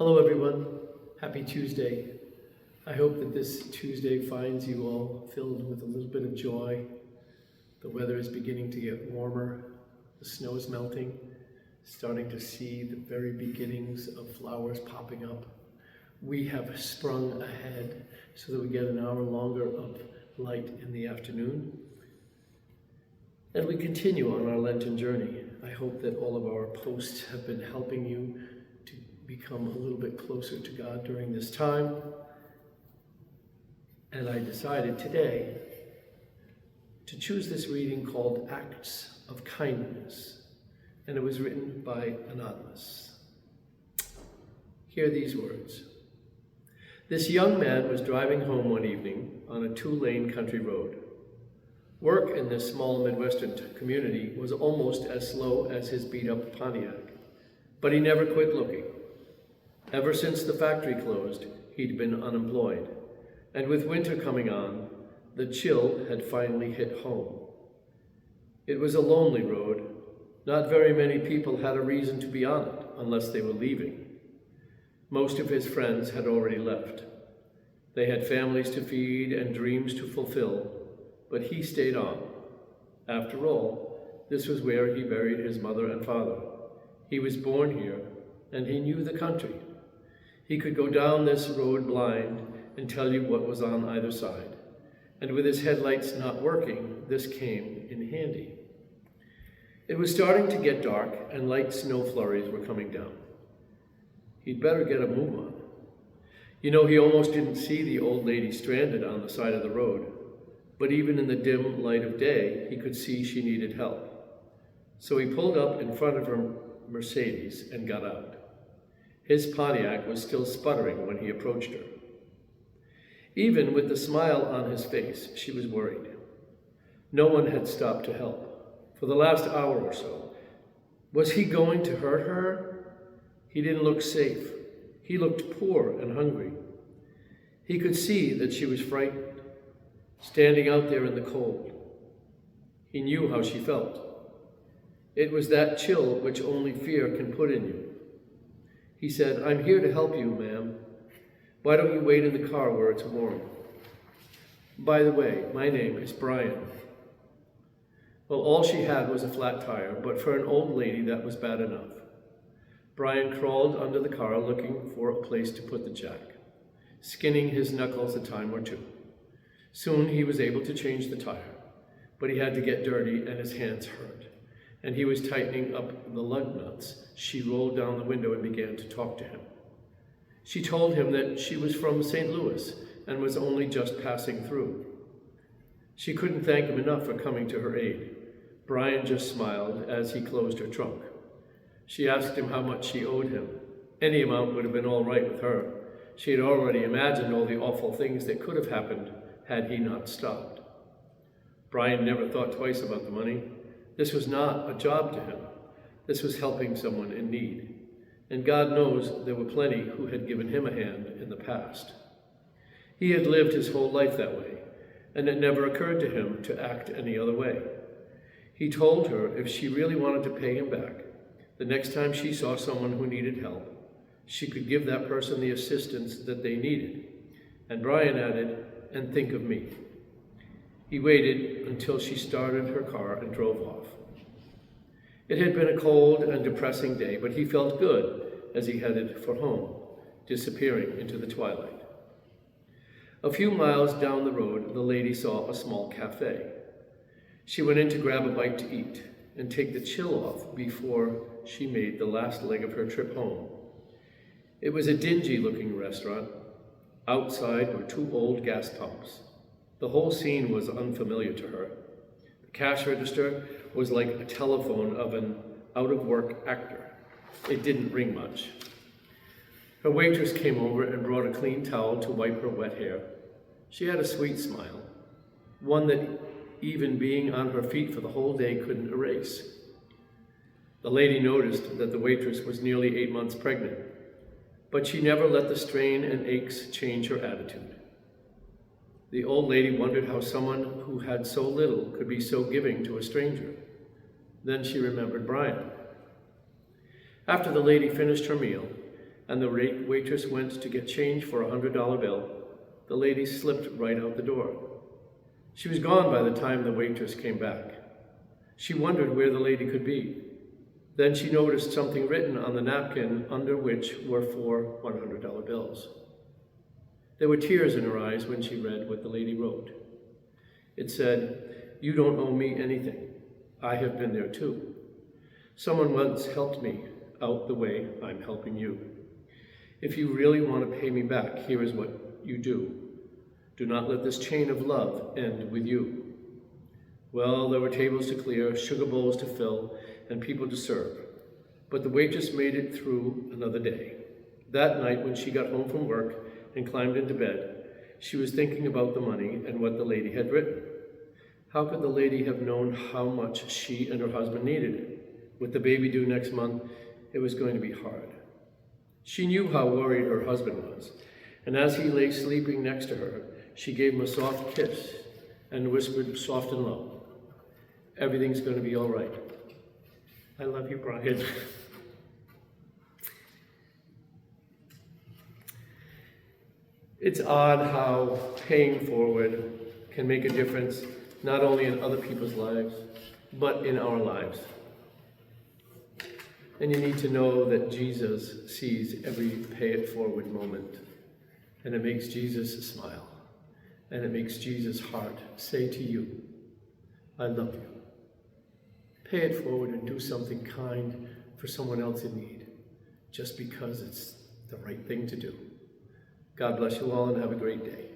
Hello everyone, happy Tuesday. I hope that this Tuesday finds you all filled with a little bit of joy. The weather is beginning to get warmer, the snow is melting, starting to see the very beginnings of flowers popping up. We have sprung ahead so that we get an hour longer of light in the afternoon. And we continue on our Lenten journey. I hope that all of our posts have been helping you to become a little bit closer to God during this time. And I decided today to choose this reading called Acts of Kindness, and it was written by Anonymous. Hear these words. This young man was driving home one evening on a 2-lane country road. Work in this small Midwestern community was almost as slow as his beat-up Pontiac, but he never quit looking. Ever since the factory closed, he'd been unemployed, and with winter coming on, the chill had finally hit home. It was a lonely road. Not very many people had a reason to be on it unless they were leaving. Most of his friends had already left. They had families to feed and dreams to fulfill, but he stayed on. After all, this was where he buried his mother and father. He was born here, and he knew the country. He could go down this road blind and tell you what was on either side. And with his headlights not working, this came in handy. It was starting to get dark, and light snow flurries were coming down. He'd better get a move on. You know, he almost didn't see the old lady stranded on the side of the road. But even in the dim light of day, he could see she needed help. So he pulled up in front of her Mercedes and got out. His Pontiac was still sputtering when he approached her. Even with the smile on his face, she was worried. No one had stopped to help for the last hour or so. Was he going to hurt her? He didn't look safe. He looked poor and hungry. He could see that she was frightened, standing out there in the cold. He knew how she felt. It was that chill which only fear can put in you. He said, "I'm here to help you, ma'am. Why don't you wait in the car where it's warm? By the way, my name is Brian." Well, all she had was a flat tire, but for an old lady, that was bad enough. Brian crawled under the car looking for a place to put the jack, skinning his knuckles a time or two. Soon he was able to change the tire, but he had to get dirty and his hands hurt, and he was tightening up the lug nuts. She rolled down the window and began to talk to him. She told him that she was from St. Louis and was only just passing through. She couldn't thank him enough for coming to her aid. Brian just smiled as he closed her trunk. She asked him how much she owed him. Any amount would have been all right with her. She had already imagined all the awful things that could have happened had he not stopped. Brian never thought twice about the money. This was not a job to him. This was helping someone in need. And God knows there were plenty who had given him a hand in the past. He had lived his whole life that way, and it never occurred to him to act any other way. He told her if she really wanted to pay him back, the next time she saw someone who needed help, she could give that person the assistance that they needed. And Brian added, "And think of me." He waited until she started her car and drove off. It had been a cold and depressing day, but he felt good as he headed for home, disappearing into the twilight. A few miles down the road, the lady saw a small cafe. She went in to grab a bite to eat and take the chill off before she made the last leg of her trip home. It was a dingy-looking restaurant. Outside were 2 old gas pumps. The whole scene was unfamiliar to her. The cash register was like a telephone of an out-of-work actor. It didn't ring much. Her waitress came over and brought a clean towel to wipe her wet hair. She had a sweet smile, one that even being on her feet for the whole day couldn't erase. The lady noticed that the waitress was nearly 8 months pregnant, but she never let the strain and aches change her attitude. The old lady wondered how someone who had so little could be so giving to a stranger. Then she remembered Brian. After the lady finished her meal, and the waitress went to get change for a $100 bill, the lady slipped right out the door. She was gone by the time the waitress came back. She wondered where the lady could be. Then she noticed something written on the napkin under which were 4 $100 bills. There were tears in her eyes when she read what the lady wrote. It said, "You don't owe me anything. I have been there too. Someone once helped me out the way I'm helping you. If you really want to pay me back, here is what you do. Do not let this chain of love end with you." Well, there were tables to clear, sugar bowls to fill, and people to serve. But the waitress made it through another day. That night, when she got home from work and climbed into bed, she was thinking about the money and what the lady had written. How could the lady have known how much she and her husband needed it? With the baby due next month, it was going to be hard. She knew how worried her husband was, and as he lay sleeping next to her, she gave him a soft kiss and whispered soft and low, "Everything's going to be all right. I love you, Brian." It's odd how paying forward can make a difference, not only in other people's lives, but in our lives. And you need to know that Jesus sees every pay it forward moment. And it makes Jesus smile. And it makes Jesus' heart say to you, "I love you." Pay it forward and do something kind for someone else in need, just because it's the right thing to do. God bless you all and have a great day.